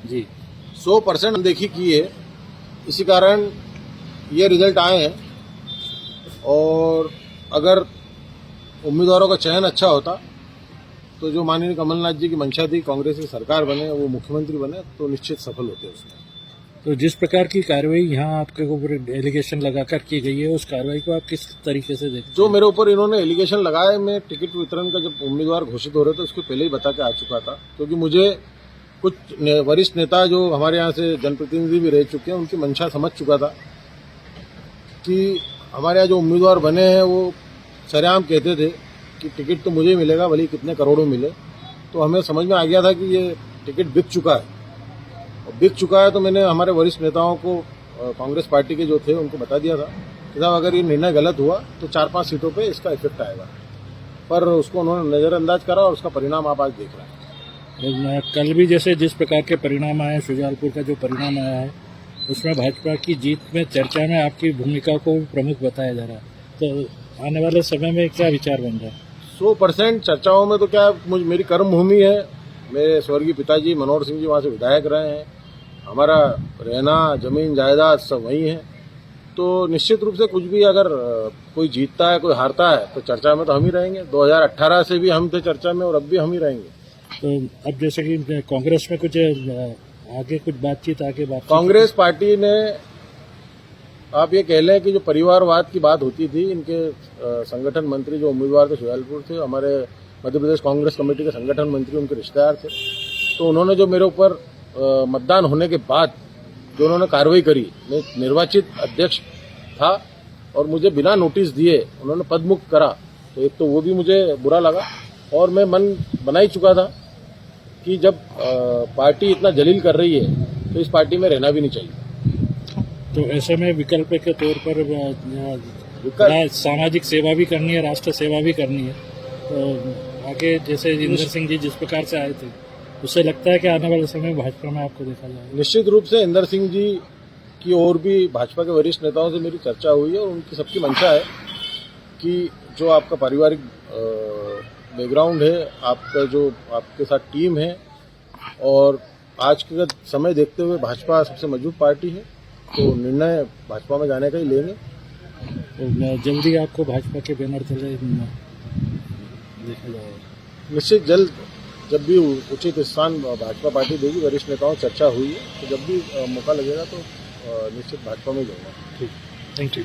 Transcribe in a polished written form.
जी 100% अनदेखी की है। इसी कारण ये रिजल्ट आए हैं। और अगर उम्मीदवारों का चयन अच्छा होता तो जो माननीय कमलनाथ जी की मंशा थी कांग्रेस की सरकार बने, वो मुख्यमंत्री बने, तो निश्चित सफल होते उसमें। तो जिस प्रकार की कार्रवाई यहाँ आपके ऊपर एलिगेशन लगाकर की गई है, उस कार्रवाई को आप किस तरीके से देखते हैं? जो मेरे ऊपर इन्होंने एलिगेशन लगाए, मैं टिकट वितरण का जब उम्मीदवार घोषित हो रहे थे उसको पहले ही बता के आ चुका था, क्योंकि मुझे कुछ वरिष्ठ नेता जो हमारे यहाँ से जनप्रतिनिधि भी रह चुके हैं उनकी मंशा समझ चुका था कि हमारे यहाँ जो उम्मीदवार बने हैं वो सरेआम कहते थे कि टिकट तो मुझे ही मिलेगा, भले ही कितने करोड़ों मिले। तो हमें समझ में आ गया था कि ये टिकट बिक चुका है, और बिक चुका है तो मैंने हमारे वरिष्ठ नेताओं को, कांग्रेस पार्टी के जो थे उनको बता दिया था कि साहब अगर ये निर्णय गलत हुआ तो 4-5 सीटों पे इसका इफेक्ट आएगा। पर उसको उन्होंने नज़रअंदाज करा और उसका परिणाम आप आज देख रहे हैं। कल भी जैसे जिस प्रकार के परिणाम आए, शुजालपुर का जो परिणाम आया है, उसमें भाजपा की जीत में चर्चा में आपकी भूमिका को प्रमुख बताया जा रहा है, तो आने वाले समय में क्या विचार बन रहा है? 100% चर्चाओं में तो क्या, मेरी कर्म भूमि है। मेरे स्वर्गीय पिताजी मनोहर सिंह जी वहाँ से विधायक रहे हैं, हमारा रहना, जमीन जायदाद सब वहीं है। तो निश्चित रूप से कुछ भी अगर कोई जीतता है, कोई हारता है, तो चर्चा में तो हम ही रहेंगे। 2018 से भी हम थे चर्चा में और अब भी हम ही रहेंगे। तो अब जैसे कि कांग्रेस में कुछ आगे कुछ बातचीत कांग्रेस पार्टी ने, आप ये कह लें कि जो परिवारवाद की बात होती थी, इनके संगठन मंत्री जो उम्मीदवार थे शुजालपुर थे, हमारे मध्य प्रदेश कांग्रेस कमेटी के संगठन मंत्री उनके रिश्तेदार थे। तो उन्होंने जो मेरे ऊपर मतदान होने के बाद जो उन्होंने कार्रवाई करी, मैं निर्वाचित अध्यक्ष था और मुझे बिना नोटिस दिए उन्होंने पदमुक्त करा, तो एक तो वो भी मुझे बुरा लगा। और मैं मन बना ही चुका था कि जब पार्टी इतना जलील कर रही है तो इस पार्टी में रहना भी नहीं चाहिए। तो ऐसे में विकल्प के तौर पर सामाजिक सेवा भी करनी है, राष्ट्र सेवा भी करनी है, तो आगे जैसे इंदर सिंह जी जिस प्रकार से आए थे, उससे लगता है कि आने वाले समय में भाजपा में आपको देखा जाएगा? निश्चित रूप से इंदर सिंह जी की और भी भाजपा के वरिष्ठ नेताओं से मेरी चर्चा हुई है और उनकी सबकी मंशा है कि जो आपका पारिवारिक बैकग्राउंड है, आपका जो आपके साथ टीम है, और आज के समय देखते हुए भाजपा सबसे मजबूत पार्टी है, तो निर्णय भाजपा में जाने का ही लेंगे। तो जल्दी आपको भाजपा के बैनर तले देखा जाएगा? निश्चित जल्द, जब भी उचित स्थान भाजपा पार्टी देगी, वरिष्ठ नेताओं चर्चा हुई है, तो जब भी मौका लगेगा तो निश्चित भाजपा में जाऊंगा। ठीक, थैंक यू।